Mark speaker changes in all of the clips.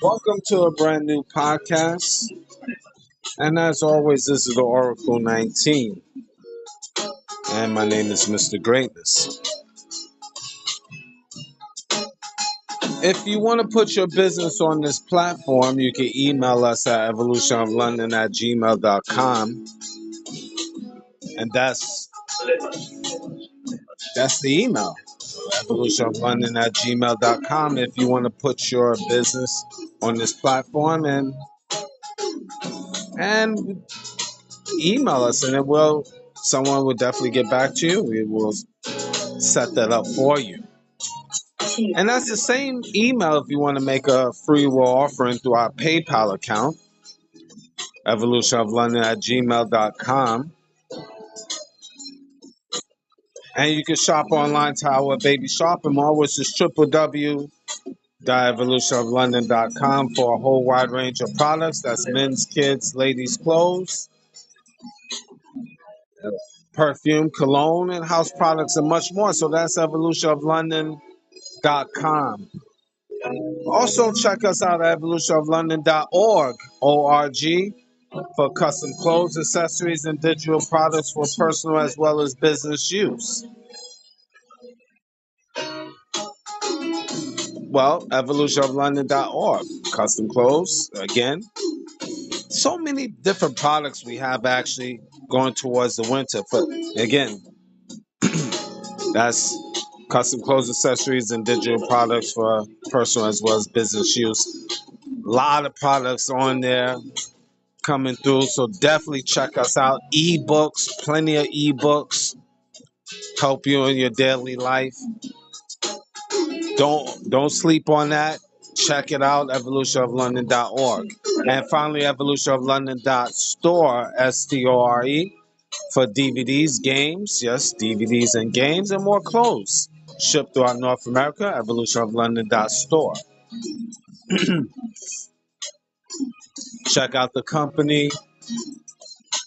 Speaker 1: Welcome to a brand new podcast. And as always, this is the Oracle 19. And my name is Mr. Greatness. If you want to put your business on this platform, you can email us at evolutionoflondon@gmail.com. And that's the email. Evolutionoflondon@gmail.com if you want to put your business on this platform and email us, and someone will definitely get back to you. We will set that up for you. And that's the same email if you want to make a free will offering through our PayPal account, evolutionoflondon@gmail.com. And you can shop online to our baby shopping mall, which is www.evolutionoflondon.com for a whole wide range of products. That's men's, kids, ladies' clothes, perfume, cologne, and house products, and much more. So that's evolutionoflondon.com. Also, check us out at evolutionoflondon.org, O-R-G, for custom clothes, accessories, and digital products for personal as well as business use. Well, evolutionoflondon.org, custom clothes, again. So many different products we have actually going towards the winter. But again, that's custom clothes, accessories, and digital products for personal as well as business use. A lot of products on there coming through, so definitely check us out. Ebooks, plenty of ebooks, help you in your daily life. Don't sleep on that. Check it out, evolutionoflondon.org. And finally, evolutionoflondon.store, S-T-O-R-E, for DVDs, games, yes, DVDs and games, and more clothes. Shipped throughout North America, evolutionoflondon.store. Check out the company.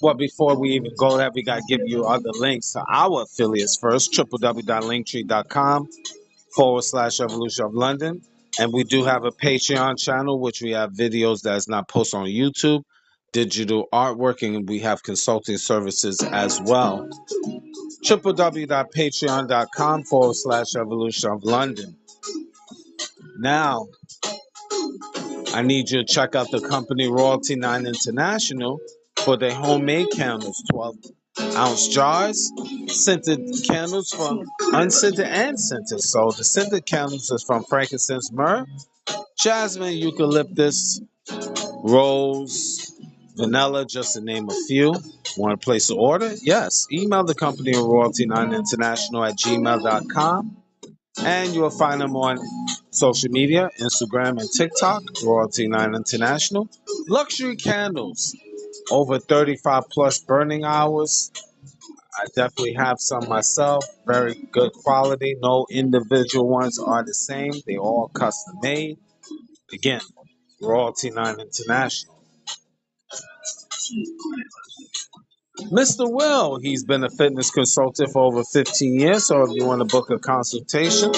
Speaker 1: Well, before we even go there, we got to give you other links to our affiliates first, www.linktree.com/Evolution of London. And we do have a Patreon channel, which we have videos that's not posted on YouTube, digital artwork, and we have consulting services as well. www.patreon.com/Evolution of London. Now, I need you to check out the company Royalty 9 International for their homemade candles, 12-ounce jars, scented candles from unscented and scented. So the scented candles is from frankincense, myrrh, jasmine, eucalyptus, rose, vanilla, just to name a few. Want to place an order? Yes. Email the company royalty9international@gmail.com. And you'll find them on social media, Instagram and TikTok, Royalty 9 International. Luxury candles, over 35 plus burning hours. I definitely have some myself. Very good quality. No individual ones are the same. They all custom made. Again, Royalty 9 International. Mr. Will, he's been a fitness consultant for over 15 years. So if you want to book a consultation,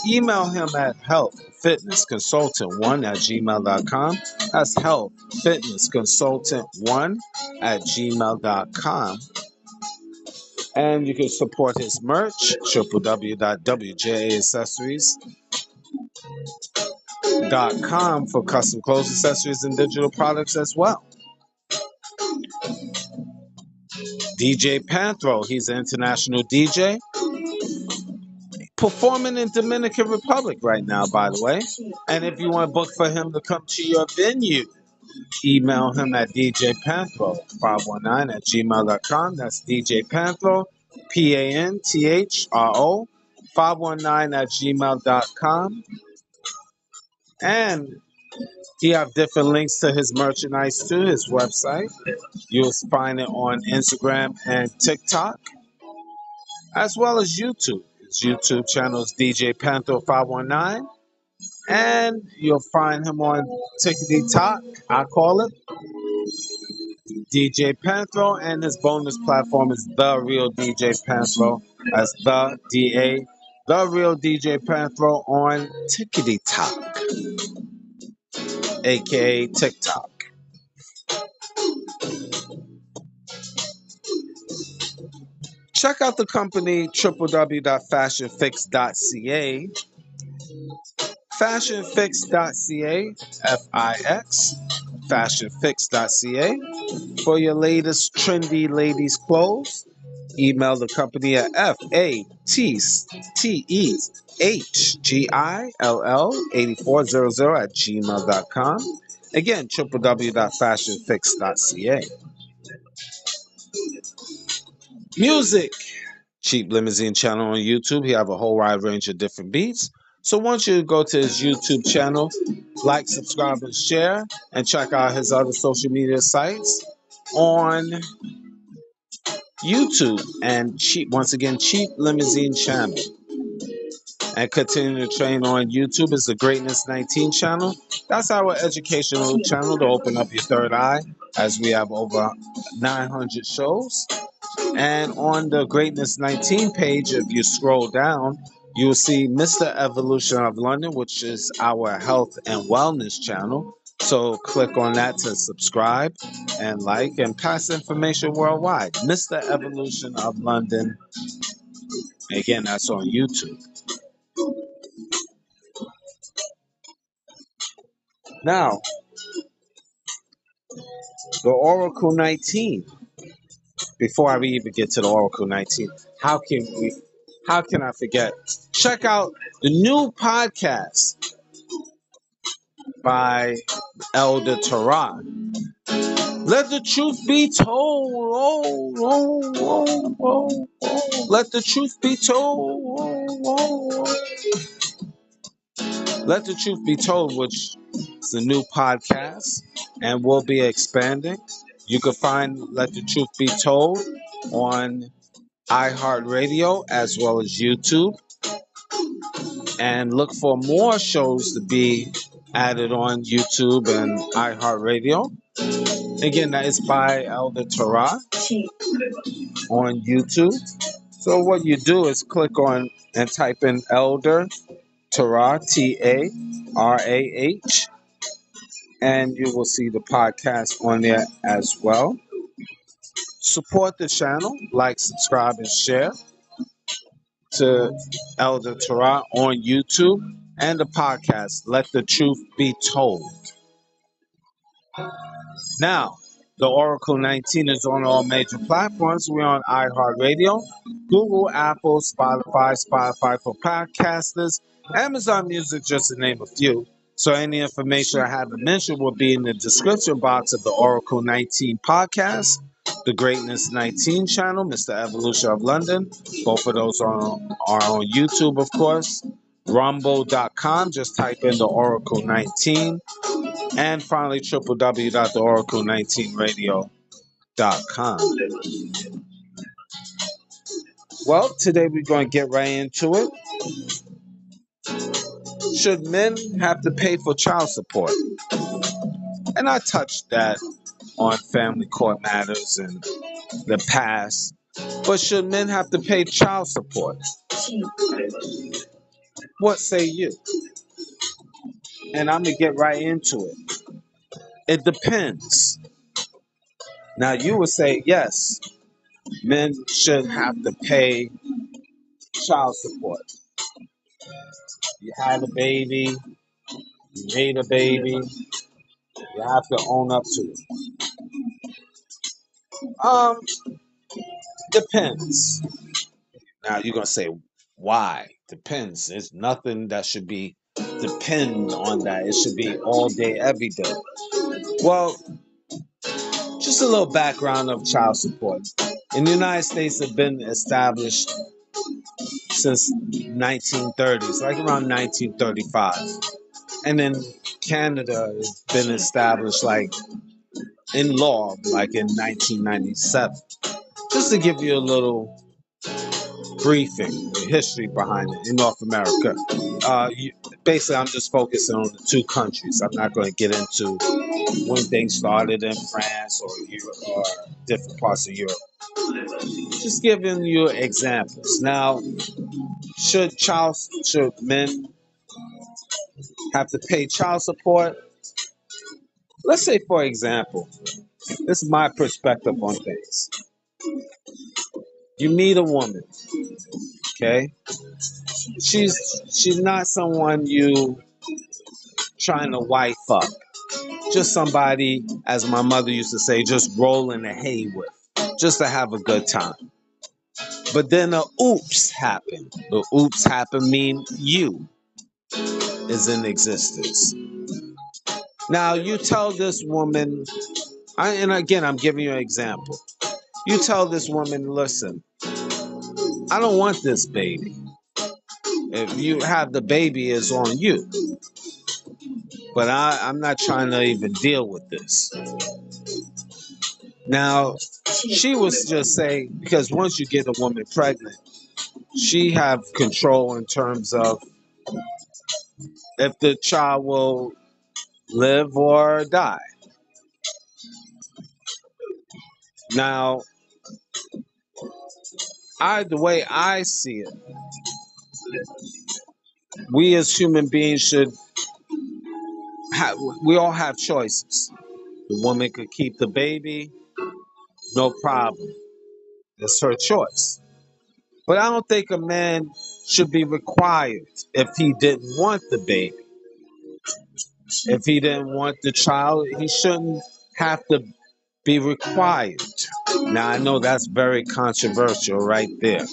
Speaker 1: email him at healthfitnessconsultant1@gmail.com. That's healthfitnessconsultant1@gmail.com. And you can support his merch, www.wjaaccessories.com for custom clothes, accessories, and digital products as well. DJ Panthro, he's an international DJ, performing in Dominican Republic right now, by the way. And if you want to book for him to come to your venue, email him at djpanthro519@gmail.com. That's DJ Panthro, PANTHRO 519@gmail.com. And he have different links to his merchandise to his website. You'll find it on Instagram and TikTok, as well as YouTube. His YouTube channel is DJ Panther 519. And you'll find him on Tickety Talk, I call it, DJ Panthro, and his bonus platform is The Real DJ Panthro, as the DA, The Real DJ Panthro on Tickety Talk, aka TikTok. Check out the company www.fashionfix.ca, fashionfix.ca, FIX, fashionfix.ca, for your latest trendy ladies' clothes. Email the company at FATEHGILL8400 at gmail.com. Again, www.fashionfix.ca. Music. Cheap Limousine channel on YouTube. He have a whole wide range of different beats. So once you go to his YouTube channel, like, subscribe, and share, and check out his other social media sites on YouTube, and once again, Cheap Limousine channel. And continue to train on YouTube is the Greatness 19 channel. That's our educational channel to open up your third eye, as we have over 900 shows. And on the Greatness 19 page, if you scroll down, you will see Mr. Evolution of London, which is our health and wellness channel. So click on that to subscribe and like and pass information worldwide. Mr. Evolution of London. Again, that's on YouTube. Now, the Oracle 19. Before I even get to the Oracle 19, how can I forget? Check out the new podcast by Elder Torah. Let the truth be told. Oh, oh, oh, oh, oh. Let the truth be told. Oh, oh, oh. Let the Truth Be Told, which is the new podcast, and will be expanding. You can find Let the Truth Be Told on iHeartRadio as well as YouTube. And look for more shows to be added on YouTube and iHeartRadio. Again, that is by Elder Torah on YouTube. So what you do is click on and type in Elder Torah, Tarah, and you will see the podcast on there as well. Support the channel, like, subscribe, and share to Elder Torah on YouTube and the podcast, Let the Truth Be Told. Now, the Oracle 19 is on all major platforms. We're on iHeartRadio, Google, Apple, Spotify for podcasters, Amazon Music, just to name a few. So any information I haven't mentioned will be in the description box of the Oracle 19 podcast, the Greatness 19 channel, Mr. Evolution of London. Both of those are on YouTube, of course. Rumble.com, just type in the Oracle 19. And finally, www.oracle19radio.com. Well, today we're going to get right into it. Should men have to pay for child support? And I touched that on family court matters in the past. But should men have to pay child support? What say you? And I'm going to get right into it. It depends. Now, you would say, yes, men should have to pay child support. You had a baby, you made a baby, you have to own up to it. Depends. Now you're gonna say, why? Depends. There's nothing that should be depend on that. It should be all day, every day. Well, just a little background of child support. In the United States, have been established since 1930s, like around 1935. And then Canada has been established like in law, like in 1997. Just to give you a little briefing, the history behind it in North America. You, basically, I'm just focusing on the two countries. I'm not going to get into when things started in France or Europe or different parts of Europe. Just giving you examples. Now, should men have to pay child support? Let's say, for example, this is my perspective on things. You meet a woman, okay? She's not someone you trying to wife up. Just somebody, as my mother used to say, just rolling the hay with, just to have a good time. But then a oops happened. The oops happened mean you is in existence. Now you tell this woman, and again I'm giving you an example. You tell this woman, listen, I don't want this baby. If you have the baby, it's on you. But I'm not trying to even deal with this. Now, she was just saying, because once you get a woman pregnant, she have control in terms of if the child will live or die. Now, the way I see it, we as human beings should have, we all have choices. The woman could keep the baby, no problem. It's her choice. But I don't think a man should be required if he didn't want the baby. If he didn't want the child, he shouldn't have to be required. Now I know that's very controversial right there.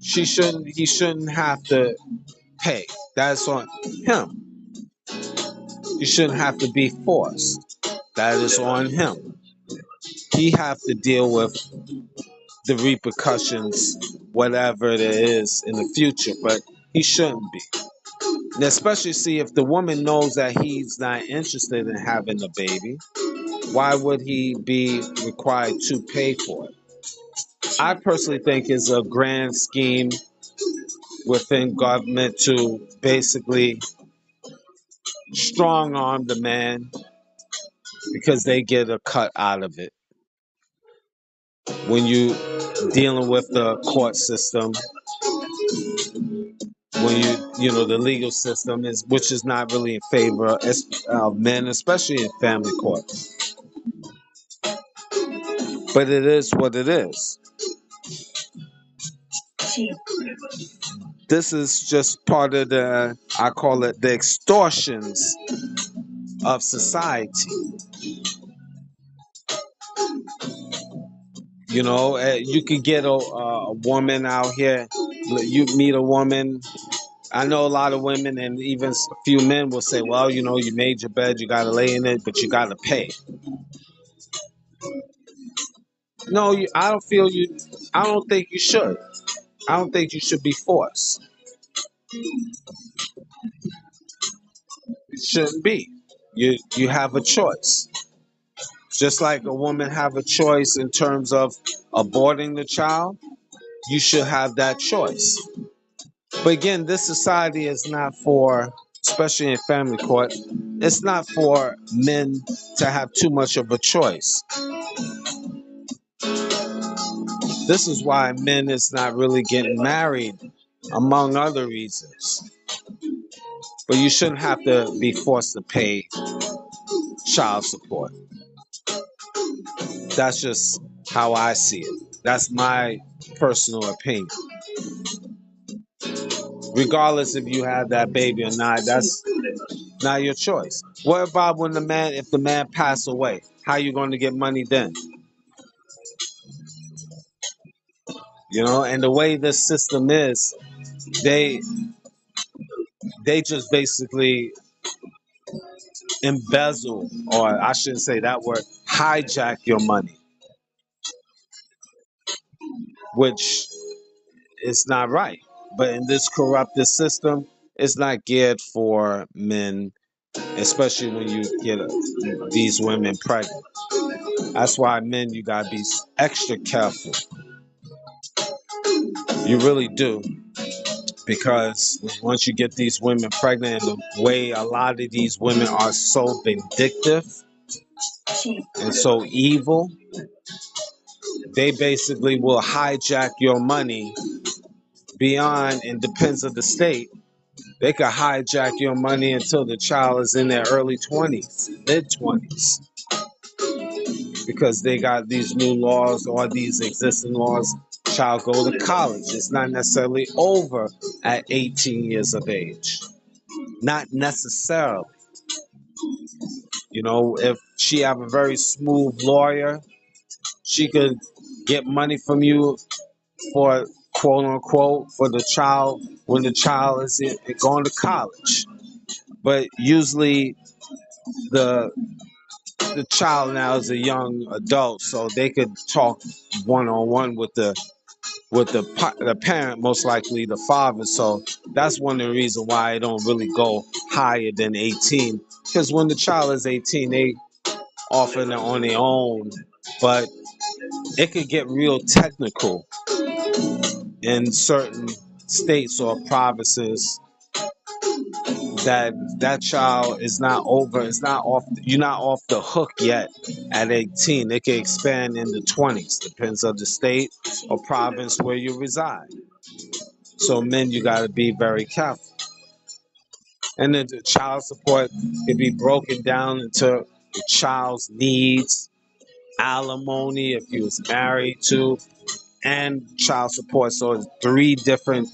Speaker 1: He shouldn't have to pay. That's on him. He shouldn't have to be forced. That is on him. He have to deal with the repercussions, whatever it is in the future, but he shouldn't be. And especially see if the woman knows that he's not interested in having a baby, why would he be required to pay for it? I personally think it's a grand scheme within government to basically strong arm the man because they get a cut out of it. When you dealing with the court system, when you know the legal system is which is not really in favor of men, especially in family court. But it is what it is. This is just part of the, I call it the extortions of society. You know, you could get a woman out here. You meet a woman. I know a lot of women and even a few men will say, well, you know, you made your bed, you got to lay in it, but you got to pay. No, I don't feel you. I don't think you should. I don't think you should be forced. It shouldn't be. You have a choice. Just like a woman have a choice in terms of aborting the child, you should have that choice. But again, this society is not for, especially in family court, it's not for men to have too much of a choice. This is why men is not really getting married, among other reasons. But you shouldn't have to be forced to pay child support. That's just how I see it. That's my personal opinion. Regardless if you have that baby or not, that's not your choice. What about when if the man passed away? How you going to get money then? You know, and the way this system is, they they just basically embezzle, or I shouldn't say that word, hijack your money, which is not right. But in this corrupted system, it's not geared for men, especially when you get these women pregnant. That's why men, you gotta be extra careful. You really do, because once you get these women pregnant, and the way a lot of these women are so vindictive and so evil, they basically will hijack your money beyond, and depends of the state. They could hijack your money until the child is in their early 20s, mid 20s, because they got these new laws or these existing laws. Child go to college. It's not necessarily over at 18 years of age. Not necessarily. You know, if she have a very smooth lawyer, she could get money from you for quote unquote for the child when the child is going to college. But usually the the child now is a young adult, so they could talk one on one with the parent, most likely the father. So that's one of the reasons why I don't really go higher than 18, because when the child is 18, they often are on their own. But it could get real technical in certain states or provinces, that child is not over, it's not off, you're not off the hook yet at 18. It can expand in the 20s, depends on the state or province where you reside. So men, you got to be very careful. And then the child support can be broken down into the child's needs, alimony if you was married to, and child support. So it's three different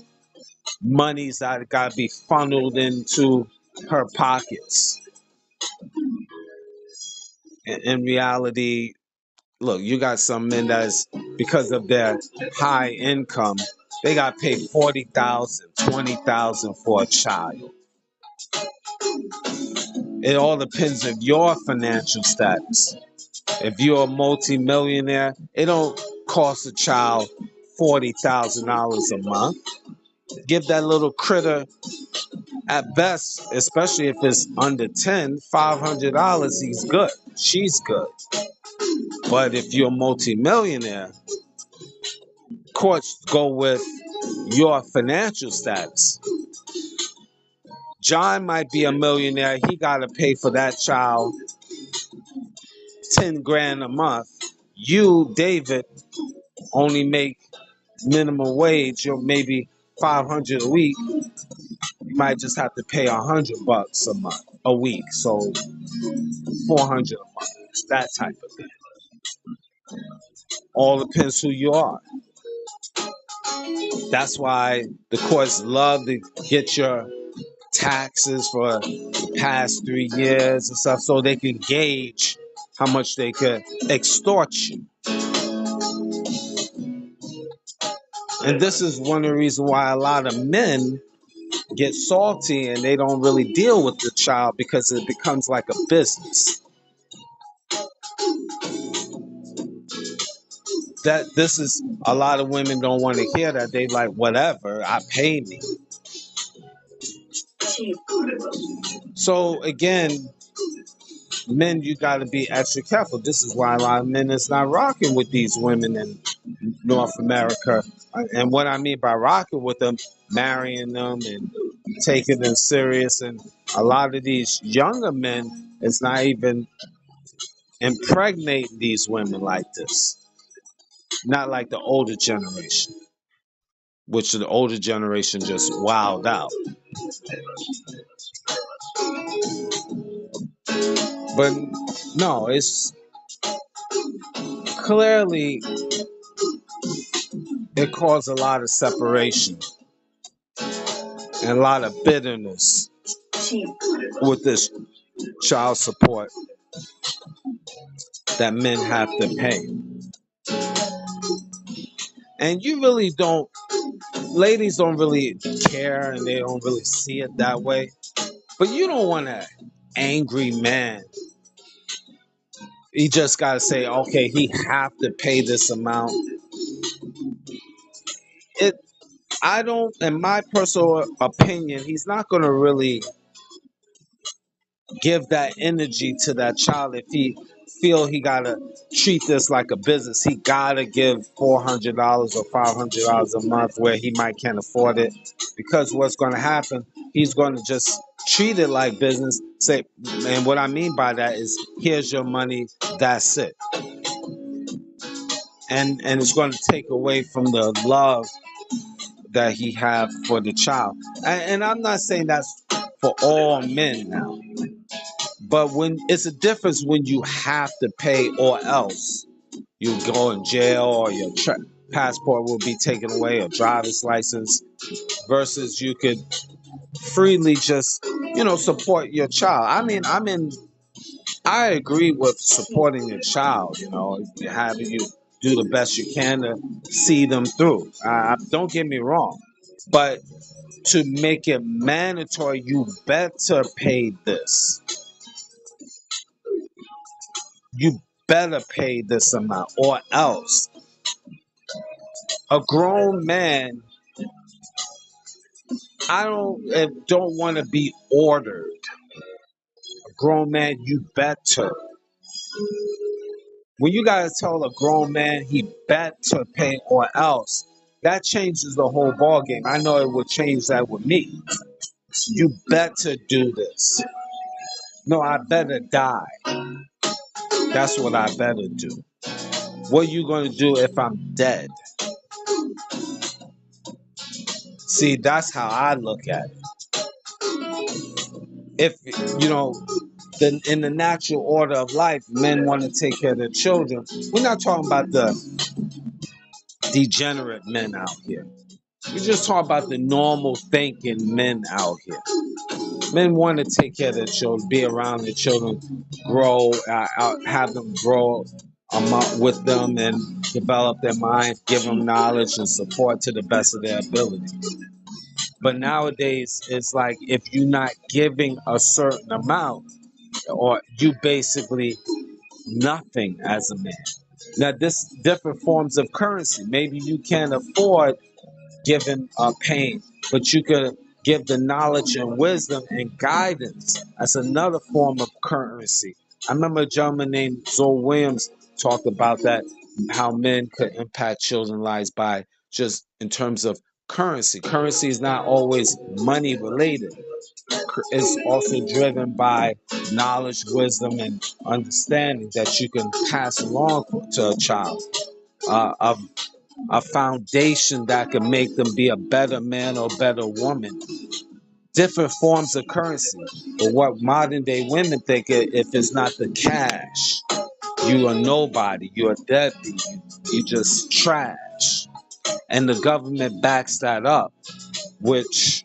Speaker 1: monies that got to be funneled into her pockets. In reality, look, you got some men that's, because of their high income, they got paid 40,000, 20,000 for a child. It all depends on your financial status. If you're a multi-millionaire, it don't cost a child $40,000 a month. Give that little critter, at best, especially if it's under 10, $500, he's good. She's good. But if you're a multi-millionaire, courts go with your financial status. John might be a millionaire. He got to pay for that child 10 grand a month. You, David, only make minimum wage, or maybe 500 a week. You might just have to pay $100 a week. So 400 a month. It's that type of thing. All depends who you are. That's why the courts love to get your taxes for the past 3 years and stuff, so they can gauge how much they could extort you. And this is one of the reasons why a lot of men get salty and they don't really deal with the child, because it becomes like a business. That this is, a lot of women don't want to hear that. They like, whatever, I pay me. So again, men, you got to be extra careful. This is why a lot of men is not rocking with these women in North America. And what I mean by rocking with them, marrying them and taking them serious. And a lot of these younger men is not even impregnating these women like this. Not like the older generation, which the older generation just wowed out. But no, it's clearly, it caused a lot of separation and a lot of bitterness with this child support that men have to pay. And you really don't, ladies don't really care and they don't really see it that way. But you don't want an angry man He just got to say, okay, he have to pay this amount. It, I don't, in my personal opinion, he's not going to really give that energy to that child if he feel he gotta treat this like a business. He gotta give $400 or $500 a month where he might can't afford it, because what's going to happen, he's going to just treat it like business. Say, and what I mean by that is, here's your money, that's it, and it's going to take away from the love that he have for the child. And I'm not saying that's for all men now. But when it's a difference when you have to pay or else you go in jail or your passport will be taken away or driver's license, versus you could freely just, support your child. I mean, I agree with supporting your child, having you do the best you can to see them through. Don't get me wrong. But to make it mandatory, you better pay this. You better pay this amount or else. A grown man, I don't want to be ordered. A grown man, you better. When you gotta tell a grown man he better pay or else, that changes the whole ball game. I know it would change that with me. You better do this. No, I better die. That's what I better do. What are you gonna do if I'm dead? See, that's how I look at it. If in the natural order of life, men want to take care of their children. We're not talking about the degenerate men out here. We're just talking about the normal thinking men out here. Men want to take care of their children, be around their children, grow, have them grow with them and develop their mind, give them knowledge and support to the best of their ability. But nowadays, it's like if you're not giving a certain amount, or you basically nothing as a man. Now, this different forms of currency. Maybe you can't afford giving pain, but you could give the knowledge and wisdom and guidance. That's another form of currency. I remember a gentleman named Zoe Williams talked about that, how men could impact children's lives by just in terms of currency. Currency is not always money related. It's also driven by knowledge, wisdom, and understanding that you can pass along to a child. Uh, a foundation that can make them be a better man or better woman. Different forms of currency. But what modern day women think, if it's not the cash, you are nobody, you're a deadbeat, you just trash. And the government backs that up, which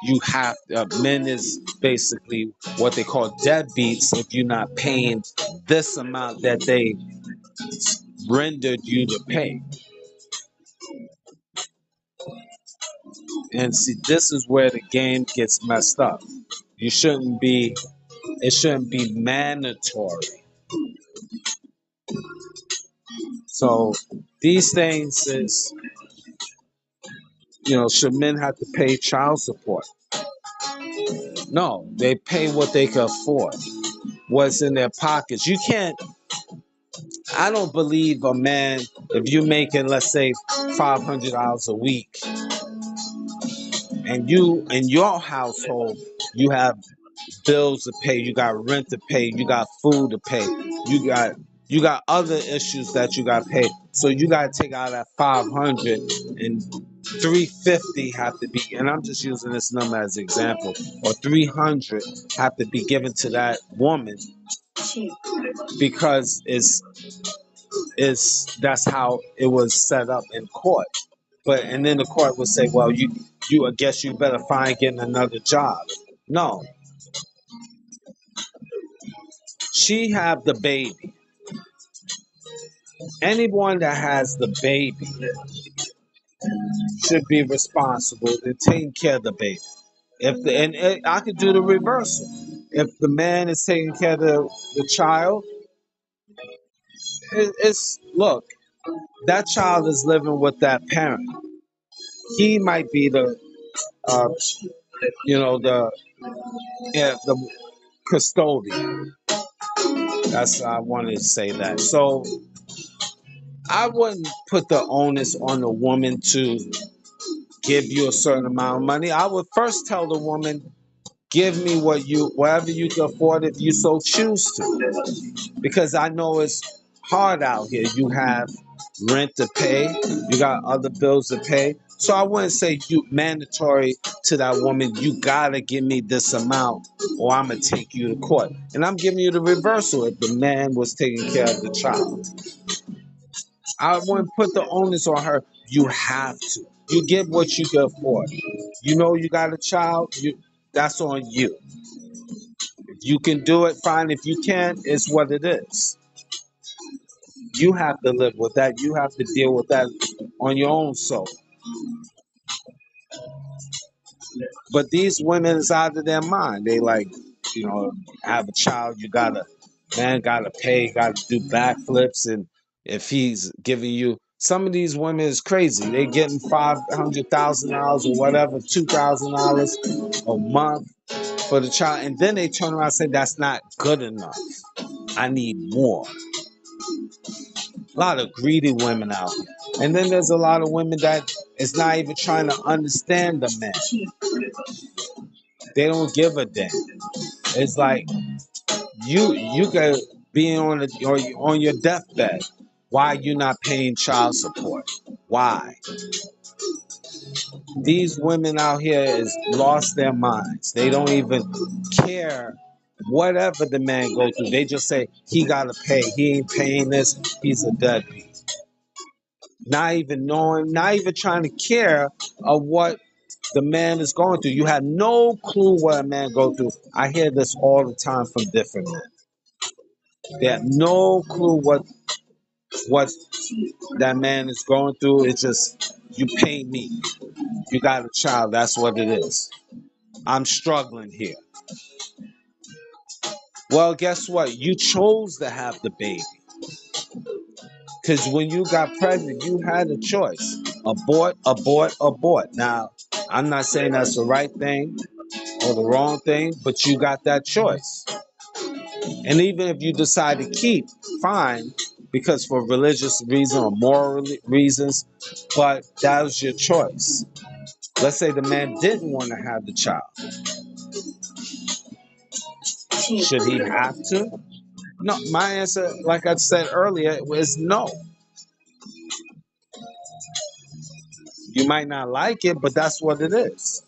Speaker 1: you have, men is basically what they call deadbeats if you're not paying this amount that they rendered you to pay. And see, this is where the game gets messed up. You shouldn't be, it shouldn't be mandatory. So these things is, should men have to pay child support? No, they pay what they can afford, what's in their pockets. You can't, I don't believe a man, if you're making, let's say, $500 a week, and you, in your household, you have bills to pay, you got rent to pay, you got food to pay, you got other issues that you got to pay. So you got to take out that 500 and 350 have to be, and I'm just using this number as an example, or 300 have to be given to that woman because that's how it was set up in court. But and then the court would say, well, you I guess you better find getting another job. No, she have the baby. Anyone that has the baby should be responsible in taking care of the baby. I could do the reversal. If the man is taking care of the child, it's look, that child is living with that parent. He might be the uh, the custodian. That's I wanted to say that. So I wouldn't put the onus on the woman to give you a certain amount of money. I would first tell the woman, give me whatever you can afford if you so choose to. Because I know it's hard out here. You have rent to pay, you got other bills to pay. So I wouldn't say you mandatory to that woman, you gotta give me this amount or I'm gonna take you to court. And I'm giving you the reversal if the man was taking care of the child. I wouldn't put the onus on her. You have to. You get what you can afford. You know you got a child, that's on you. If you can do it, fine. If you can't, it's what it is. You have to live with that. You have to deal with that on your own soul. But these women is out of their mind. They like, have a child, man gotta pay, gotta do backflips, and if he's giving you some of these women is crazy. They getting $500,000 or whatever, $2,000 a month for the child, and then they turn around and say that's not good enough. I need more. A lot of greedy women out here. And then there's a lot of women that is not even trying to understand the man. They don't give a damn. It's like you could be on your deathbed. Why you not paying child support? Why? These women out here is lost their minds. They don't even care whatever the man go through. They just say he gotta pay. He ain't paying this. He's a deadbeat. Not even knowing, not even trying to care of what the man is going through. You have no clue what a man go through. I hear this all the time from different men. They have no clue what that man is going through. It's just you pay me. You got a child. That's what it is. I'm struggling here. Well, guess what? You chose to have the baby. Because when you got pregnant, you had a choice. Abort, abort, abort. Now, I'm not saying that's the right thing or the wrong thing, but you got that choice. And even if you decide to keep, fine, because for religious reasons or moral reasons, but that was your choice. Let's say the man didn't want to have the child. Should he have to? No, my answer, like I said earlier, was no. You might not like it, but that's what it is.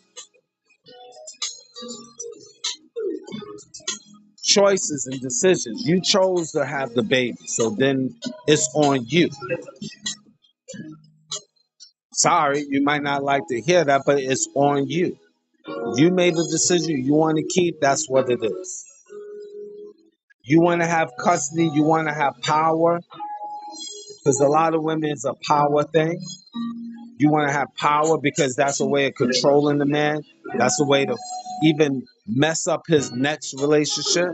Speaker 1: Choices and decisions. You chose to have the baby, so then it's on you. Sorry, you might not like to hear that, but it's on you. You made a decision you want to keep, that's what it is. You want to have custody, you want to have power, because a lot of women it's a power thing. You want to have power because that's a way of controlling the man. That's a way to even mess up his next relationship.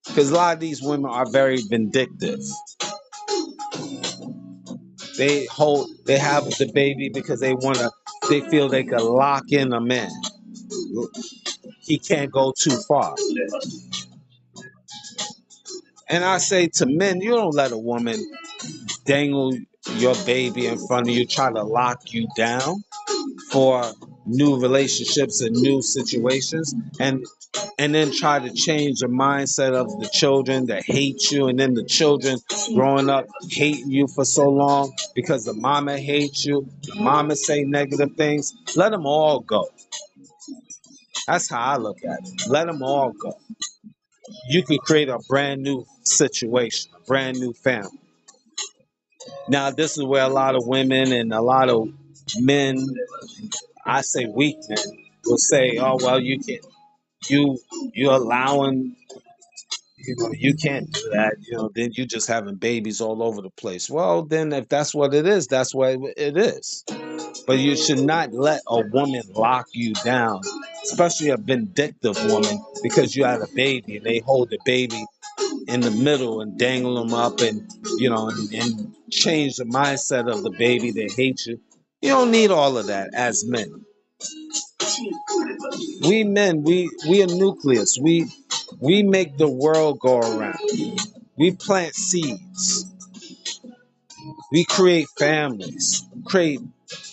Speaker 1: Because a lot of these women are very vindictive. They have the baby because they feel they can lock in a man. He can't go too far. And I say to men, you don't let a woman dangle your baby in front of you, try to lock you down for new relationships and new situations, and then try to change the mindset of the children that hate you, and then the children growing up hating you for so long because the mama hates you, the mama say negative things. Let them all go. That's how I look at it. Let them all go. You can create a brand new situation, a brand new family. Now, this is where a lot of women and a lot of men, I say weak men, will say, "Oh well, you allowing, you can't do that. Then you just having babies all over the place." Well, then if that's what it is, that's what it is. But you should not let a woman lock you down, especially a vindictive woman, because you had a baby and they hold the baby in the middle and dangle them up and, and change the mindset of the baby. They hate you. You don't need all of that as men. We men, we a nucleus. We make the world go around. We plant seeds. We create families, create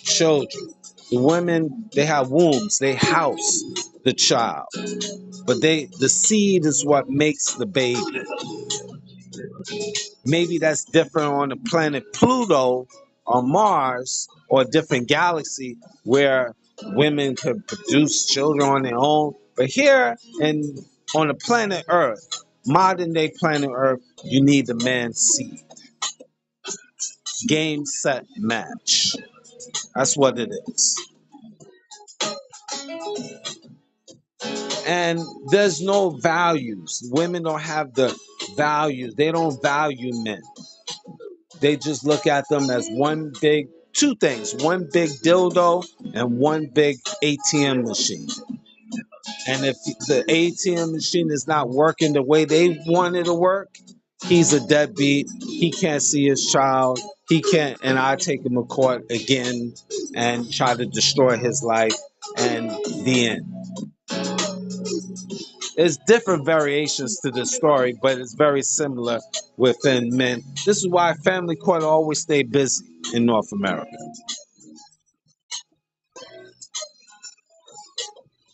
Speaker 1: children. The women, they have wombs, they house the child. But the seed is what makes the baby. Maybe that's different on the planet Pluto or Mars or a different galaxy where women could produce children on their own. But here on the planet Earth, modern day planet Earth, you need the man's seed. Game, set, match. That's what it is. And there's no values. Women don't have the values. They don't value men. They just look at them as two things, one big dildo and one big ATM machine. And if the ATM machine is not working the way they want it to work, he's a deadbeat. He can't see his child. He can't, and I take him to court again and try to destroy his life. And the end. There's different variations to the story, but it's very similar within men. This is why family court always stay busy in North America.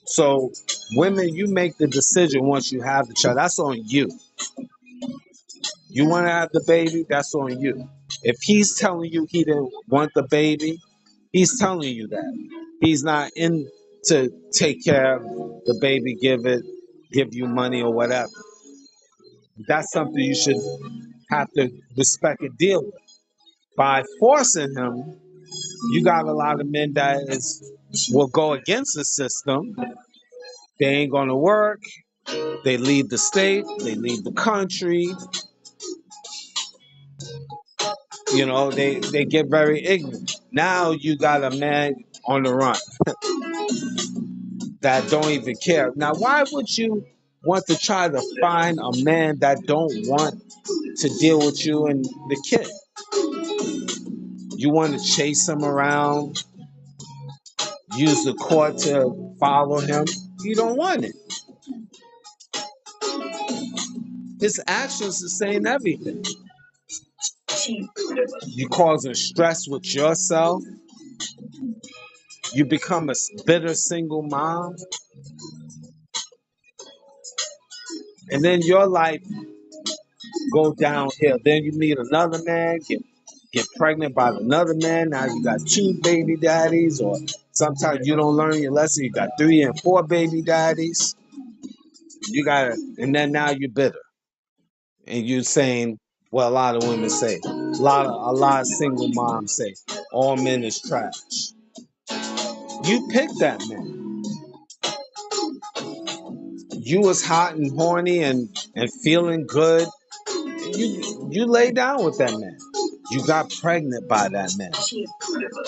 Speaker 1: So women, you make the decision once you have the child. That's on you. You want to have the baby, that's on you. If he's telling you he didn't want the baby, he's telling you that. He's not in to take care of the baby, give you money or whatever. That's something you should have to respect and deal with. By forcing him, you got a lot of men that will go against the system. They ain't gonna work. They leave the state. They leave the country. They get very ignorant. Now you got a man on the run that don't even care. Now, why would you want to try to find a man that don't want to deal with you and the kid? You want to chase him around, use the court to follow him. You don't want it. His actions are saying everything. You causing stress with yourself. You become a bitter single mom. And then your life go downhill. Then you meet another man, get pregnant by another man. Now you got two baby daddies, or sometimes you don't learn your lesson. You got 3 and 4 baby daddies. And then now you're bitter. And you're saying, well, a lot of women say, a lot of single moms say, all men is trash. You picked that man. You was hot and horny and feeling good. You lay down with that man. You got pregnant by that man.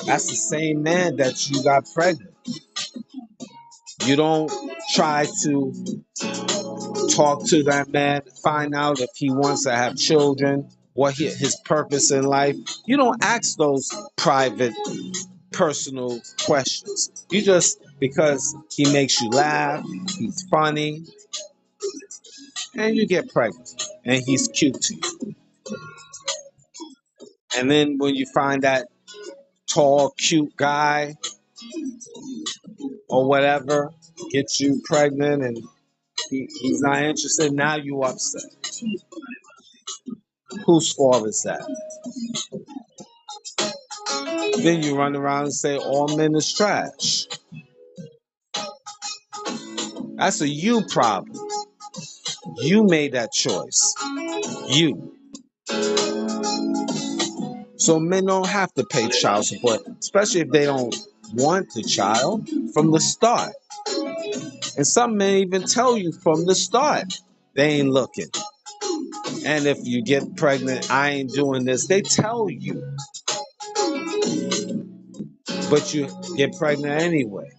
Speaker 1: That's the same man that you got pregnant. You don't try to talk to that man, find out if he wants to have children, what his purpose in life. You don't ask those private, personal questions. You just, because he makes you laugh, he's funny, and you get pregnant, and he's cute to you. And then when you find that tall, cute guy or whatever gets you pregnant and he's not interested, now you upset. Whose fault is that? Then you run around and say all men is trash. That's a you problem. You made that choice. You. So men don't have to pay child support, especially if they don't want the child from the start. And some men even tell you from the start they ain't looking. And if you get pregnant, I ain't doing this. They tell you. But you get pregnant anyway.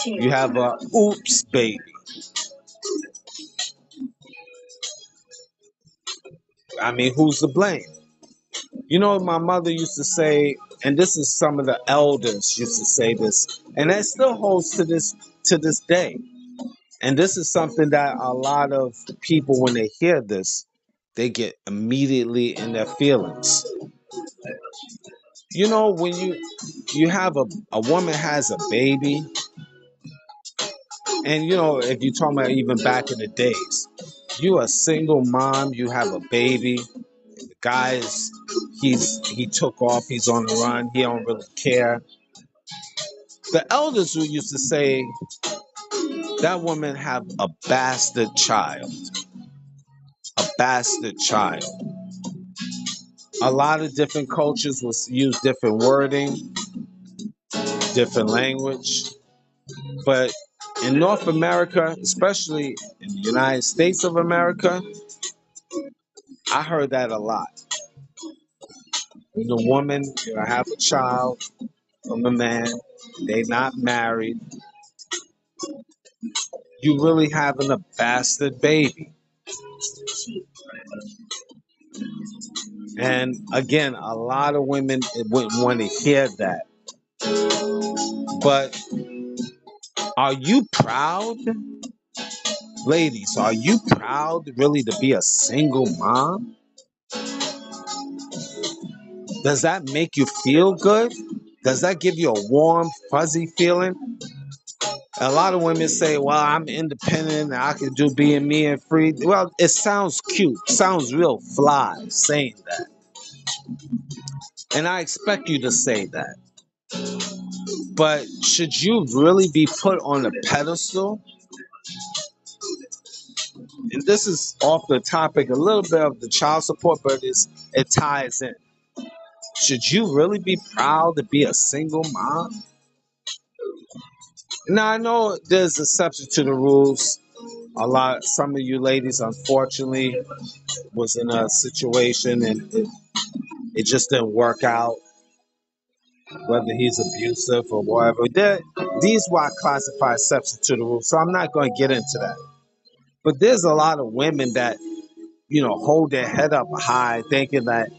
Speaker 1: You have a oops baby. I mean, who's to blame? You know, my mother used to say, and this is some of the elders used to say this, and that still holds to this day. And this is something that a lot of people, when they hear this, they get immediately in their feelings. You know, when you have a woman has a baby, and you know, if you're talking about even back in the days, you a single mom, you have a baby, the guy's he took off, he's on the run, he don't really care. The elders who used to say that woman have a bastard child, a bastard child. A lot of different cultures will use different wording, different language, but in North America, especially in the United States of America, I heard that a lot. When a woman, you know, have a child from a man, they not married, you really having a bastard baby. And again, a lot of women wouldn't want to hear that. But are you proud, ladies? Are you proud really to be a single mom? Does that make you feel good? Does that give you a warm, fuzzy feeling? A lot of women say, well, I'm independent, I can do being me and free. Well, it sounds cute, sounds real fly saying that. And I expect you to say that. But should you really be put on a pedestal? And this is off the topic a little bit of the child support, but it ties in. Should you really be proud to be a single mom? Now I know there's exceptions to the rules. Some of you ladies, unfortunately, was in a situation and it just didn't work out. Whether he's abusive or whatever, these what I classify exceptions to the rule. So I'm not going to get into that. But there's a lot of women that hold their head up high, thinking that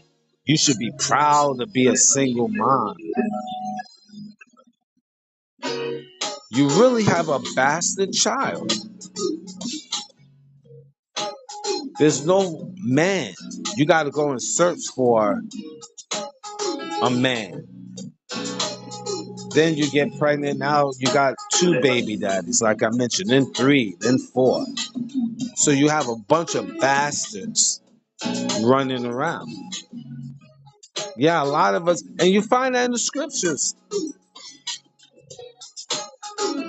Speaker 1: you should be proud to be a single mom. You really have a bastard child. There's no man. You got to go and search for a man. Then you get pregnant. Now you got two baby daddies, like I mentioned, then three, then four. So you have a bunch of bastards running around. Yeah, a lot of us, and you find that in the scriptures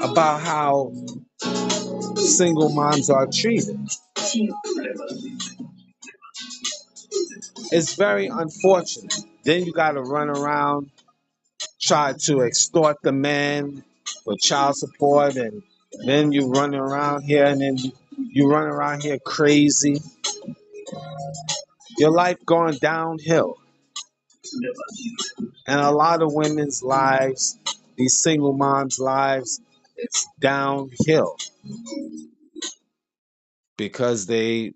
Speaker 1: about how single moms are treated. It's very unfortunate. Then you got to run around, try to extort the man for child support, and then you run around here, and then you run around here crazy. Your life going downhill. And a lot of women's lives, these single moms' lives, it's downhill because they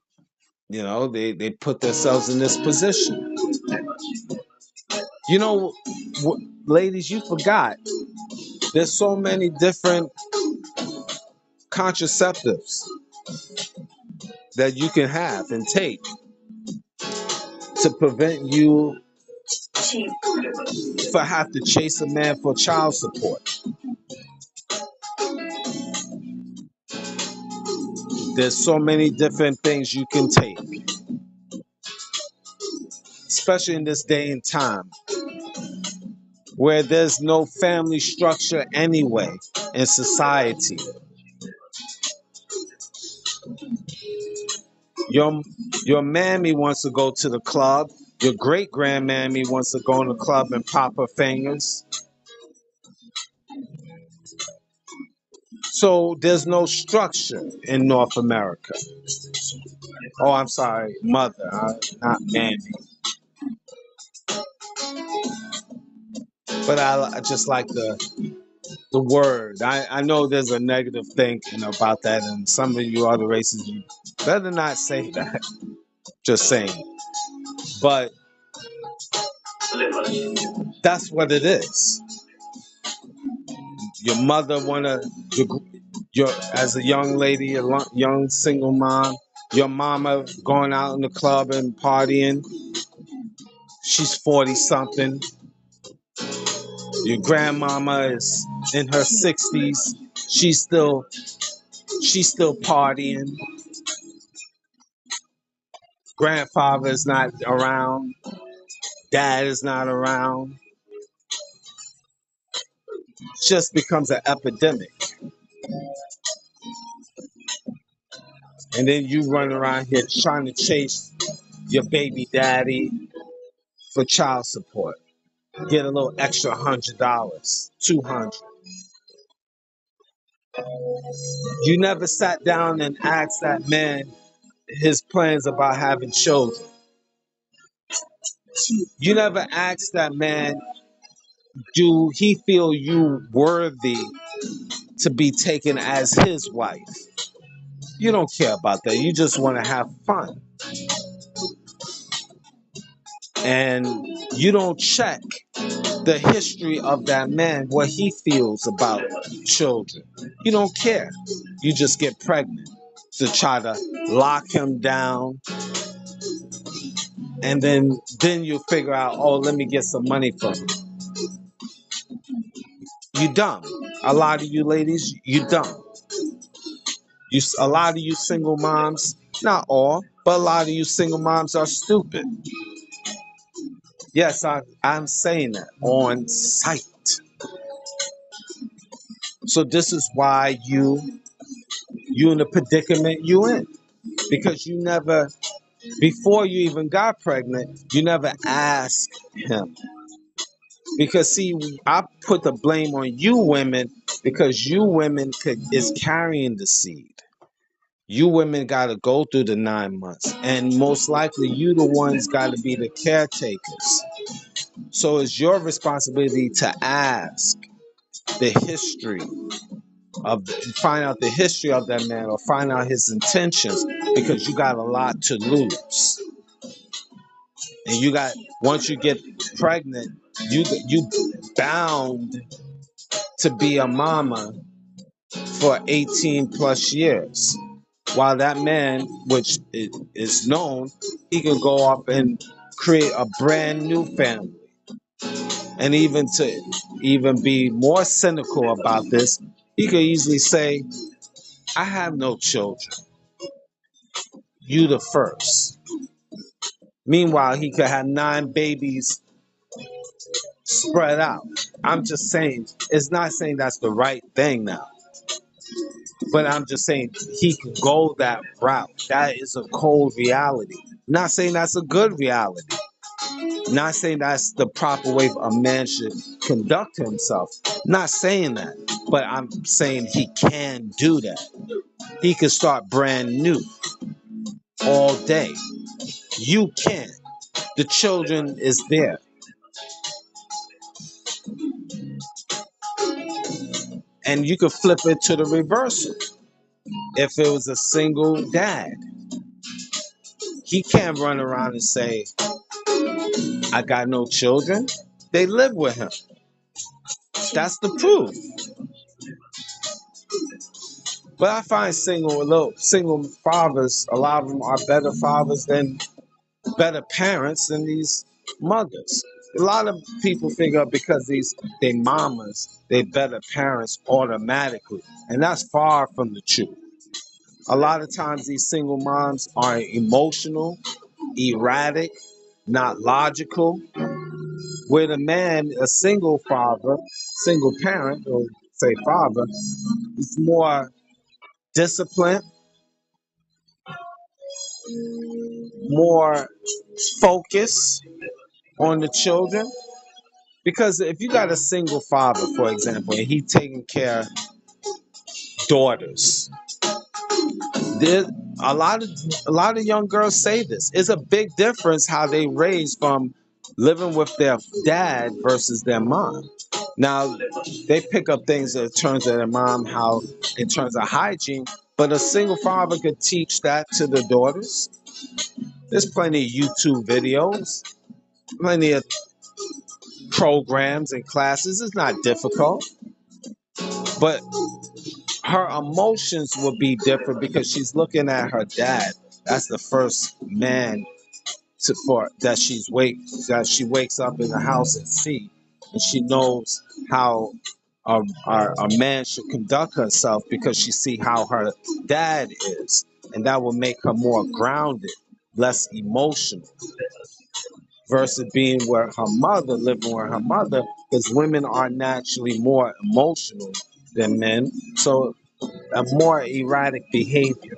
Speaker 1: put themselves in this position. You know, ladies, you forgot there's so many different contraceptives that you can have and take to prevent you for have to chase a man for child support. There's so many different things you can take, especially in this day and time where there's no family structure anyway in society. Your your mammy wants to go to the club. Your great grandmammy wants to go in the club and pop her fingers. So there's no structure in North America. Oh, I'm sorry, mother, not mammy. But I just like the word. I know there's a negative thinking about that, and some of you other races, you better not say that. Just saying. But that's what it is. Your mother your as a young lady, a young single mom, your mama going out in the club and partying. She's 40 something. Your grandmama is in her 60s. She's still partying. Grandfather is not around. Dad is not around. It just becomes an epidemic. And then you run around here trying to chase your baby daddy for child support. Get a little extra $100, 200. You never sat down and asked that man his plans about having children. You never asked that man, do he feel you worthy to be taken as his wife? You don't care about that. You just want to have fun. And you don't check the history of that man, what he feels about children. You don't care. You just get pregnant to try to lock him down. And then you figure out, oh, let me get some money from him. You dumb. A lot of you ladies, you dumb. A lot of you single moms, not all, but a lot of you single moms are stupid. Yes, I'm saying that on site. So this is why you in the predicament you in. Because you never, before you even got pregnant, you never asked him. Because see, I put the blame on you women because you women is carrying the seed. You women got to go through the 9 months, and most likely you the ones got to be the caretakers. So it's your responsibility to ask the history find out the history of that man or find out his intentions because you got a lot to lose. And you got once you get pregnant, you bound to be a mama for 18 plus years. While that man, which is known, he can go off and create a brand new family. And even be more cynical about this, he could easily say, I have no children. You the first. Meanwhile, he could have 9 babies spread out. I'm just saying, it's not saying that's the right thing now. But I'm just saying he could go that route. That is a cold reality. Not saying that's a good reality. Not saying that's the proper way a man should conduct himself. Not saying that. But I'm saying he can do that. He can start brand new all day. You can. The children is there. And you could flip it to the reversal. If it was a single dad, he can't run around and say, I got no children. They live with him. That's the proof. But I find single fathers, a lot of them are better fathers than better parents than these mothers. A lot of people figure because they mamas, they better parents automatically. And that's far from the truth. A lot of times these single moms are emotional, erratic, not logical. Where the man, a single father, single parent, or say father, is more disciplined, more focused on the children. Because if you got a single father, for example, and he taking care of daughters, there a lot of young girls say this. It's a big difference how they raise from living with their dad versus their mom. Now they pick up things in terms of their mom, how in terms of hygiene, but a single father could teach that to the daughters. There's plenty of YouTube videos, plenty of programs and classes. It's not difficult, but her emotions will be different because she's looking at her dad. That's the first man for that that she wakes up in the house and see, and she knows how a man should conduct herself because she see how her dad is, and that will make her more grounded, less emotional, versus being with her mother, living with her mother, because women are naturally more emotional than men, so a more erratic behavior.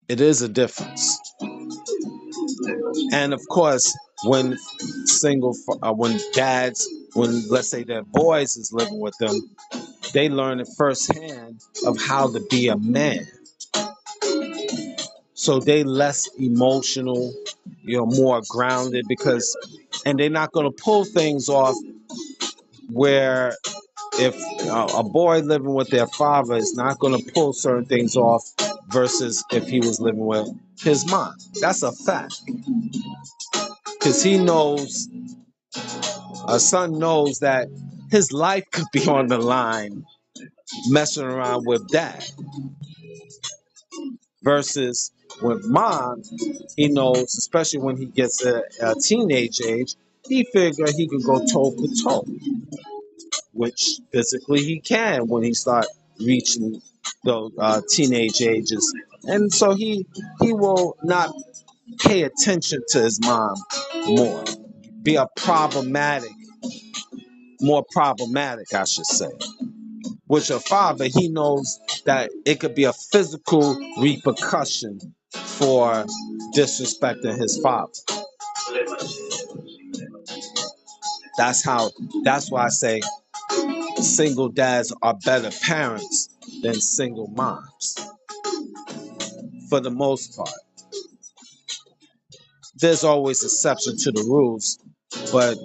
Speaker 1: It is a difference. And of course, when when dads, when let's say their boys is living with them, they learn it firsthand of how to be a man. So they less emotional, more grounded because, and they're not going to pull things off where if a boy living with their father is not going to pull certain things off versus if he was living with his mom. That's a fact because he knows a son knows that his life could be on the line messing around with dad versus with mom. He knows, especially when he gets a teenage age, he figure he can go toe to toe, which physically he can when he start reaching those teenage ages, and so he will not pay attention to his mom more, be a more problematic, I should say. With your father, he knows that it could be a physical repercussion for disrespecting his father. That's how. That's why I say single dads are better parents than single moms. For the most part, there's always exception to the rules, but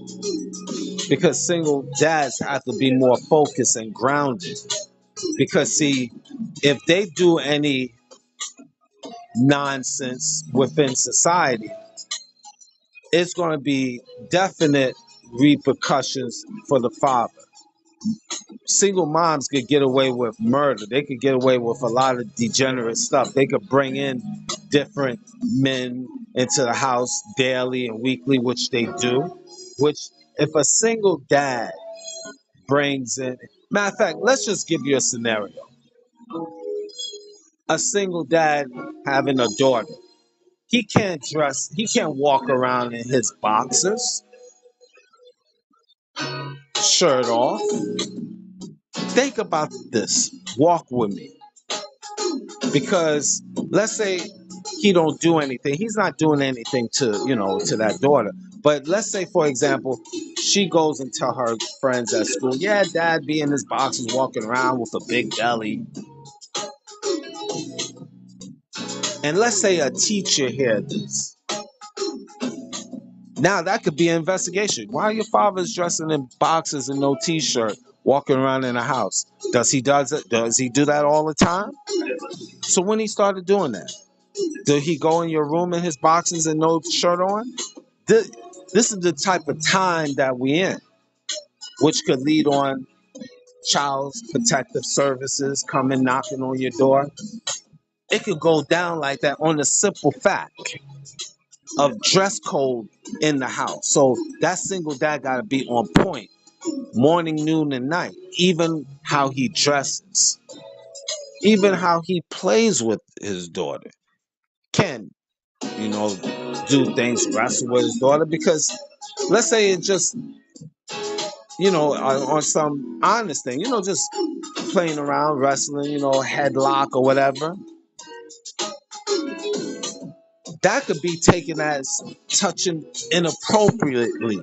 Speaker 1: because single dads have to be more focused and grounded. Because see, if they do any nonsense within society, it's going to be definite repercussions for the father. Single moms could get away with murder. They could get away with a lot of degenerate stuff. They could bring in different men into the house daily and weekly, which they do. Which, if a single dad brings in, matter of fact, let's just give you a scenario. A single dad having a daughter. He can't walk around in his boxers, shirt off. Think about this. Walk with me. Because let's say he don't do anything. He's not doing anything to that daughter. But let's say, for example, she goes and tell her friends at school, yeah, dad be in his boxes walking around with a big belly. And let's say a teacher hears this. Now that could be an investigation. Why your father's dressing in boxers and no t-shirt, walking around in the house? Does he do that all the time? So when he started doing that, did he go in your room in his boxers and no shirt on? This, this is the type of time that we're in, which could lead on child protective services coming knocking on your door. It could go down like that on the simple fact of dress code in the house. So that single dad got to be on point morning, noon, and night. Even how he dresses, even how he plays with his daughter. Can, you know, do things, wrestle with his daughter, because let's say it just, on some honest thing, just playing around, wrestling, headlock or whatever. That could be taken as touching inappropriately.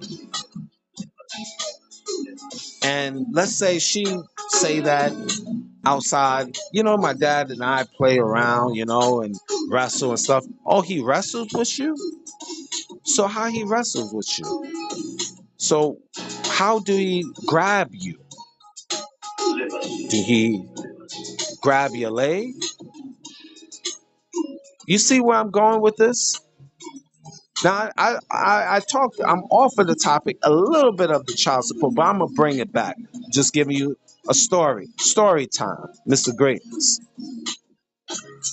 Speaker 1: And let's say she say that outside, my dad and I play around, and wrestle and stuff. Oh, he wrestles with you? So how he wrestles with you? So how do he grab you? Do he grab your leg? You see where I'm going with this? Now, I talked, I'm off of the topic a little bit of the child support, but I'm going to bring it back. Just giving you a story time, Mr. Greatness,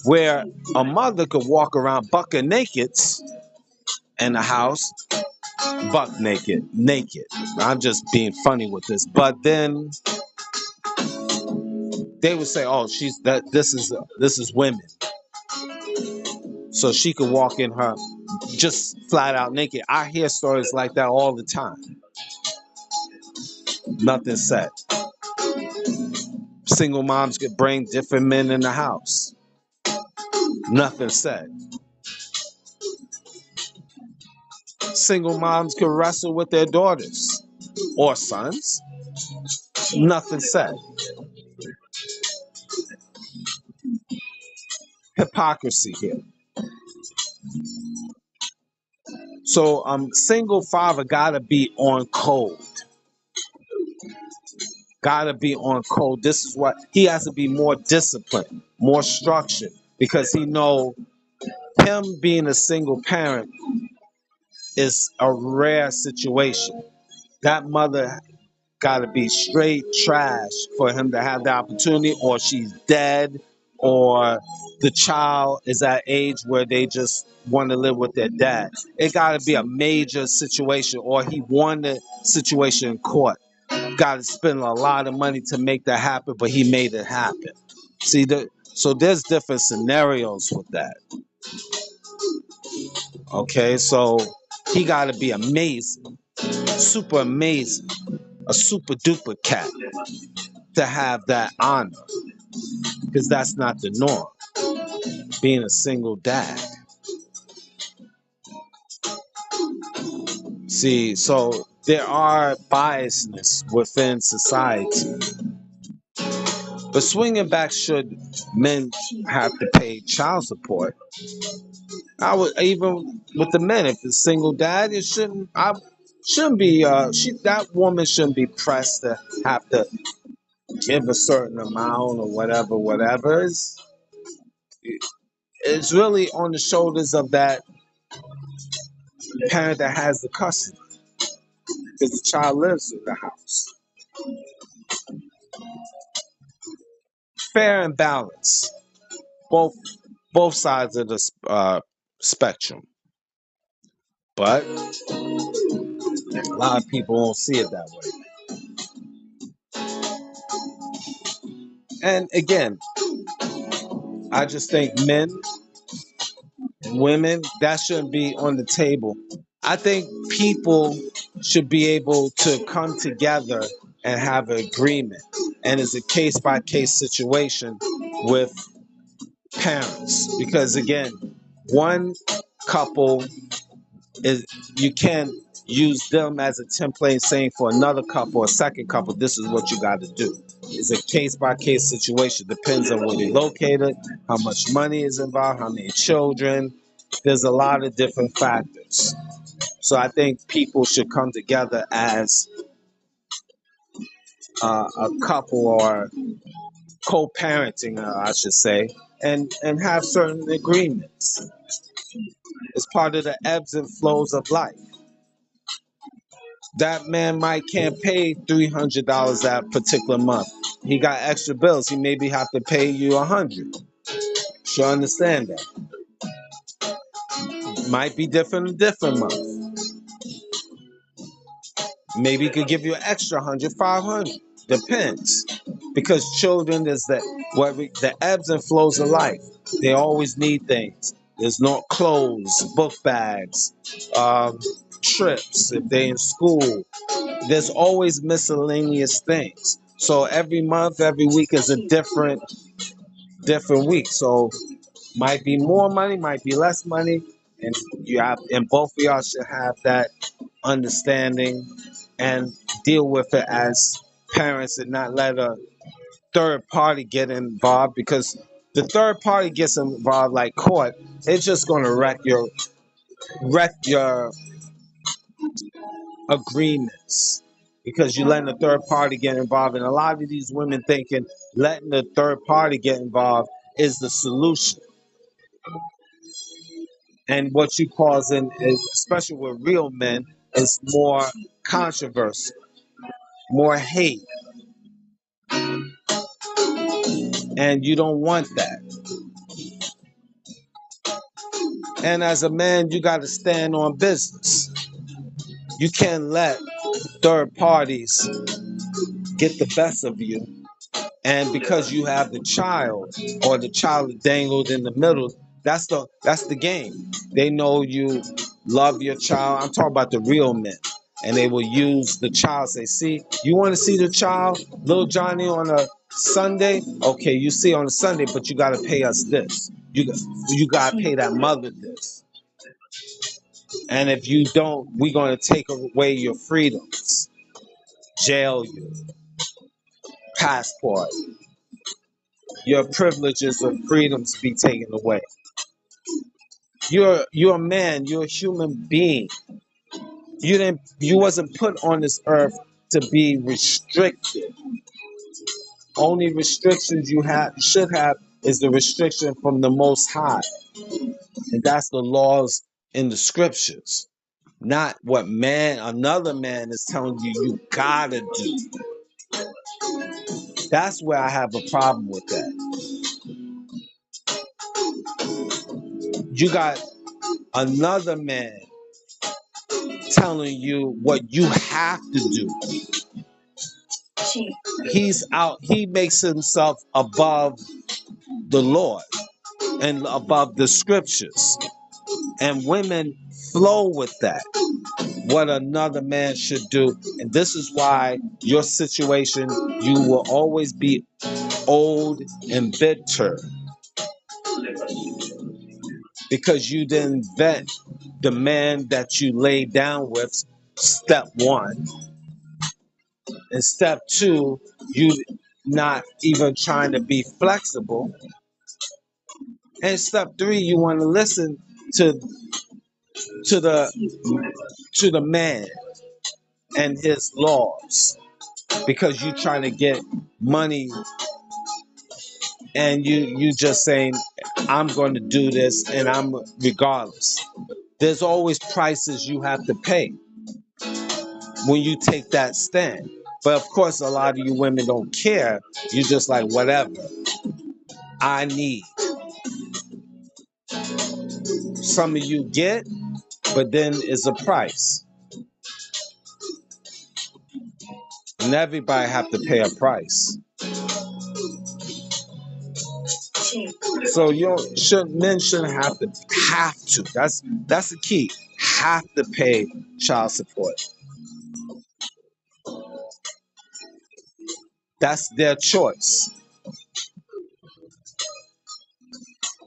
Speaker 1: where a mother could walk around bucket naked in the house, buck naked. I'm just being funny with this. But then they would say, "Oh, she's that. This is women, so she could walk in her just flat out naked." I hear stories like that all the time. Nothing said. Single moms could bring different men in the house. Nothing said. Single moms could wrestle with their daughters or sons. Nothing said. Hypocrisy here. So single father gotta be on code. Gotta be on code. This is what he has to be more disciplined, more structured, because he know him being a single parent is a rare situation. That mother got to be straight trash for him to have the opportunity, or she's dead, or the child is at age where they just want to live with their dad. It got to be a major situation, or he won the situation in court. Got to spend a lot of money to make that happen, but he made it happen. See, so there's different scenarios with that. Okay, so he got to be amazing, super amazing, a super duper cat to have that honor, because that's not the norm. Being a single dad. See, so there are biasness within society. But swinging back, should men have to pay child support? I would, even with the men, if it's single dad, it shouldn't. I shouldn't be. That woman shouldn't be pressed to have to give a certain amount or whatever. Whatever. It's really on the shoulders of that parent that has the custody, because the child lives in the house. Fair and balanced, both both sides of the spectrum. But a lot of people won't see it that way. And again, I just think men, women, that shouldn't be on the table. I think people should be able to come together and have an agreement. And it's a case by case situation with parents. Because again, one couple is, you can't use them as a template saying for another couple or second couple, this is what you got to do. It's a case by case situation. Depends on where they're located, how much money is involved, how many children. There's a lot of different factors. So I think people should come together as a couple, or co-parenting, I should say, and have certain agreements. It's part of the ebbs and flows of life. That man might can't pay $300 that particular month. He got extra bills. He maybe have to pay you 100. Sure, understand that. Might be different in different month. Maybe he could give you an extra 100, 500. Depends, because children is the ebbs and flows of life. They always need things. There's no clothes, book bags, trips if they in school. There's always miscellaneous things. So every month, every week is a different week. So might be more money, might be less money, and both of y'all should have that understanding and deal with it as parents, and not let a third party get involved, because the third party gets involved like court, it's just going to wreck your agreements, because you're letting the third party get involved. And a lot of these women thinking letting the third party get involved is the solution. And what you causing is, especially with real men, is more controversy, more hate, and you don't want that. And as a man, you got to stand on business. You can't let third parties get the best of you. And because you have the child, or the child dangled in the middle, that's the game. They know you love your child. I'm talking about the real men. And they will use the child, say, see, you want to see the child, little Johnny, on a Sunday? Okay, you see on a Sunday, but you got to pay us this. You got to pay that mother this. And if you don't, we're going to take away your freedoms, jail you, passport, your privileges and freedoms be taken away. You're a man, you're a human being. You wasn't put on this earth to be restricted. Only restrictions you should have is the restriction from the Most High. And that's the laws in the scriptures. Not what another man is telling you gotta do. That's where I have a problem with that. You got another man telling you what you have to do. He makes himself above the Lord and above the scriptures. And women flow with that, what another man should do. And this is why your situation, you will always be old and bitter, because you didn't vet the man that you laid down with, step one. And step two, you not even trying to be flexible. And step three, you want to listen to to the to the man and his laws, because you trying to get money, and you just saying, I'm going to do this, and I'm regardless. There's always prices you have to pay when you take that stand. But of course, a lot of you women don't care. You just like, whatever I need. Some of you get, but then it's a price, and everybody have to pay a price. So men shouldn't have to. That's the key. Have to pay child support. That's their choice.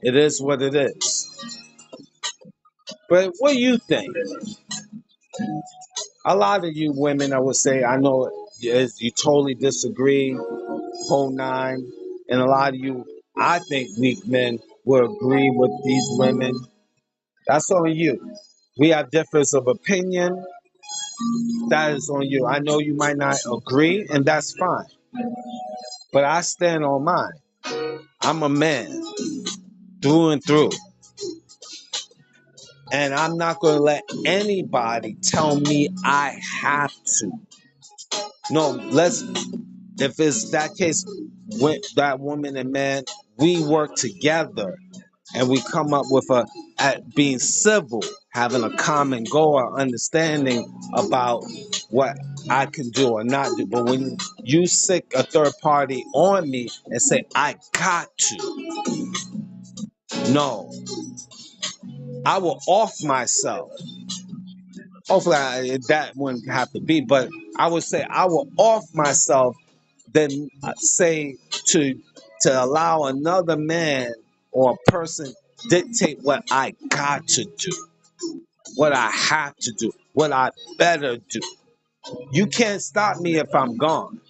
Speaker 1: It is what it is. But what do you think? A lot of you women, I would say, I know you totally disagree, whole nine, and a lot of you, I think weak men will agree with these women. That's on you. We have difference of opinion. That is on you. I know you might not agree, and that's fine. But I stand on mine. I'm a man through and through. And I'm not going to let anybody tell me I have to. No, if it's that case with that woman and man, we work together and we come up with at being civil, having a common goal or understanding about what I can do or not do. But when you sick a third party on me and say, I got to, no, I will off myself. Hopefully that wouldn't have to be, but I would say I will off myself than say to allow another man or a person dictate what I got to do, what I have to do, what I better do. You can't stop me if I'm gone.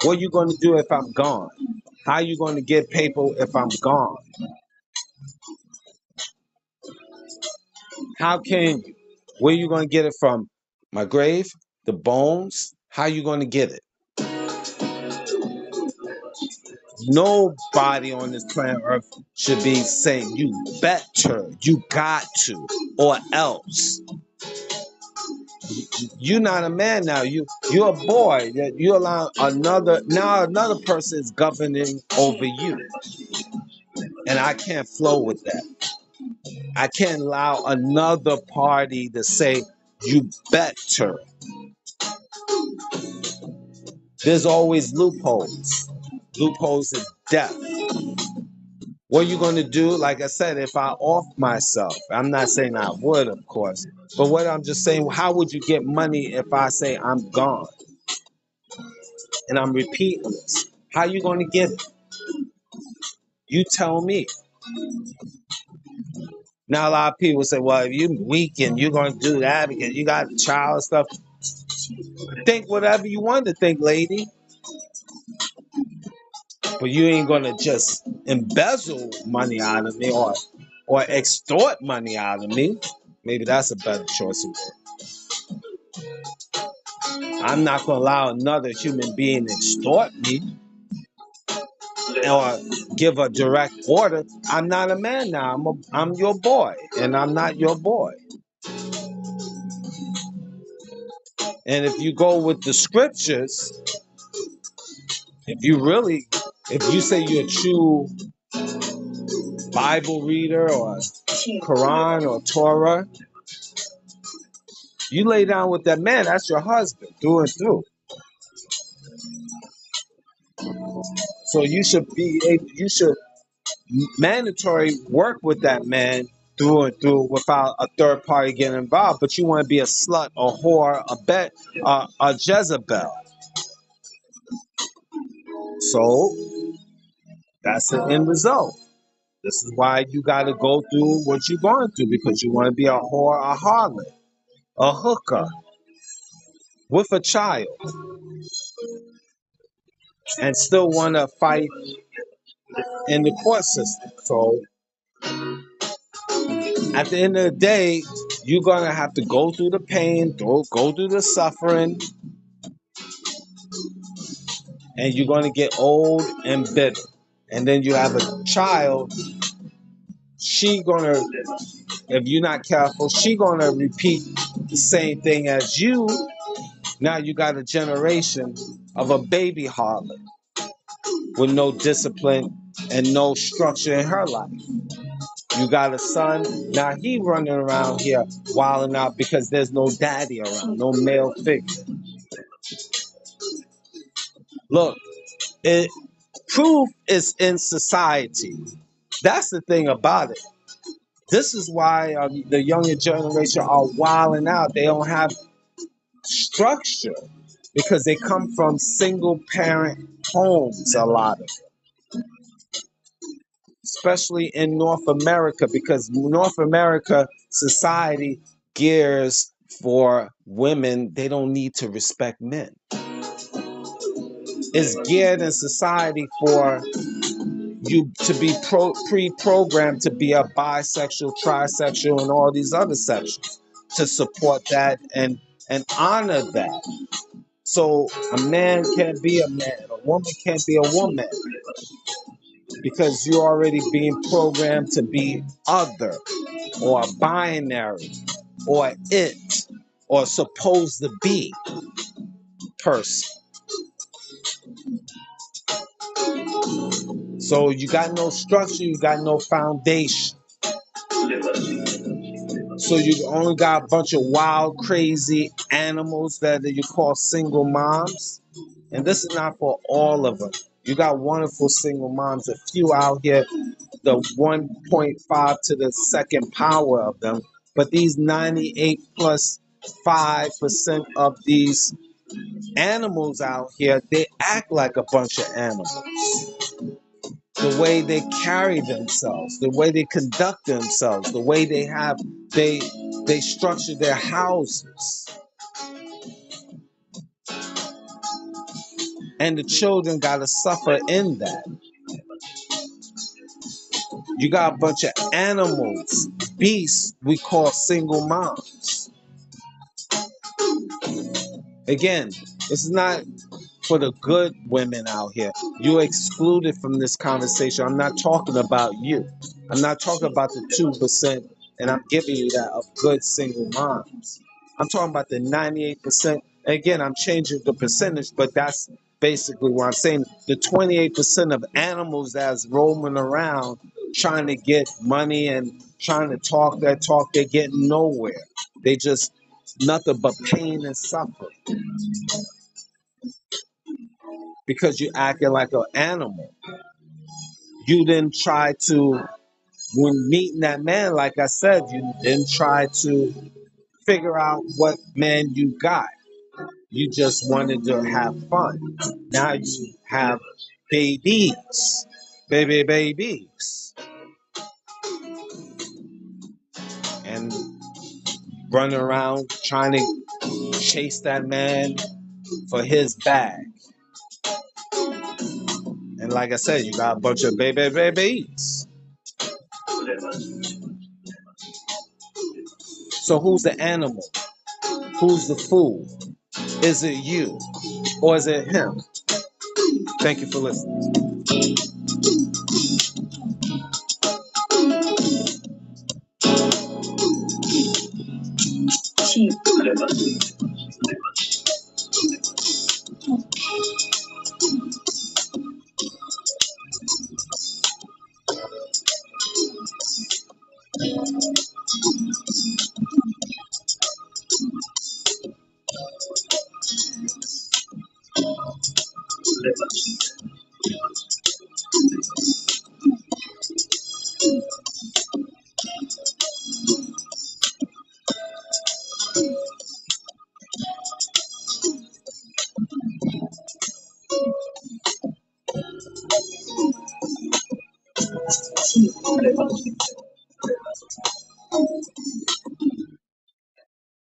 Speaker 1: What are you going to do if I'm gone? How are you going to get paper if I'm gone? How can you? Where are you going to get it from? My grave? The bones? How are you going to get it? Nobody on this planet Earth should be saying you better, you got to, or else. You're not a man now. You're a boy. You allow another person is governing over you, and I can't flow with that. I can't allow another party to say you better. There's always loopholes. Loopholes is death. What are you going to do? Like I said, if I off myself, I'm not saying I would, of course, but what I'm just saying, how would you get money if I say I'm gone? And I'm repeating this. How you going to get it? You tell me. Now, a lot of people say, well, if you're weak and you're going to do that because you got a child and stuff, think whatever you want to think, lady. But you ain't going to just embezzle money out of me or extort money out of me. Maybe that's a better choice of word. I'm not going to allow another human being to extort me or give a direct order. I'm not a man now. I'm your boy, and I'm not your boy. And if you go with the scriptures, if you say you're a true Bible reader or Quran or Torah, you lay down with that man, that's your husband through and through. So you should mandatory work with that man through and through without a third party getting involved. But you want to be a slut, a whore, a Jezebel. So that's the end result. This is why you got to go through what you're going through, because you want to be a whore, a harlot, a hooker with a child, and still want to fight in the court system. So at the end of the day, you're going to have to go through the pain, go through the suffering, and you're going to get old and bitter. And then you have a child, if you're not careful, she going to repeat the same thing as you. Now you got a generation of a baby harlot with no discipline and no structure in her life. You got a son, now he running around here wilding out because there's no daddy around, no male figure. Look, proof is in society. That's the thing about it. This is why the younger generation are wilding out. They don't have structure because they come from single parent homes, a lot of them, especially in North America, because North America society gears for women. They don't need to respect men. It's geared in society for you to be pre-programmed to be a bisexual, trisexual, and all these other sections, to support that and honor that. So a man can't be a man, a woman can't be a woman, because you're already being programmed to be other or binary or it or supposed to be person. So you got no structure, you got no foundation. So you only got a bunch of wild, crazy animals that you call single moms. And this is not for all of them. You got wonderful single moms, a few out here, the 1.5 to the second power of them. But these 98 plus 5% of these animals out here, they act like a bunch of animals. The way they carry themselves, the way they conduct themselves, the way they structure their houses. And the children gotta suffer in that. You got a bunch of animals, beasts we call single moms. Again, this is not for the good women out here. You're excluded from this conversation. I'm not talking about you. I'm not talking about the 2%, and I'm giving you that, of good single moms. I'm talking about the 98%. Again, I'm changing the percentage, but that's basically what I'm saying. The 28% of animals that's roaming around trying to get money and trying to talk that talk, they're getting nowhere. They just nothing but pain and suffering because you acting like an animal. You didn't try to, when meeting that man, like I said, you didn't try to figure out what man you got. You just wanted to have fun. Now you have babies, babies, and running around trying to chase that man for his bag. And like I said, you got a bunch of babies. So who's the animal? Who's the fool? Is it you or is it him? Thank you for listening.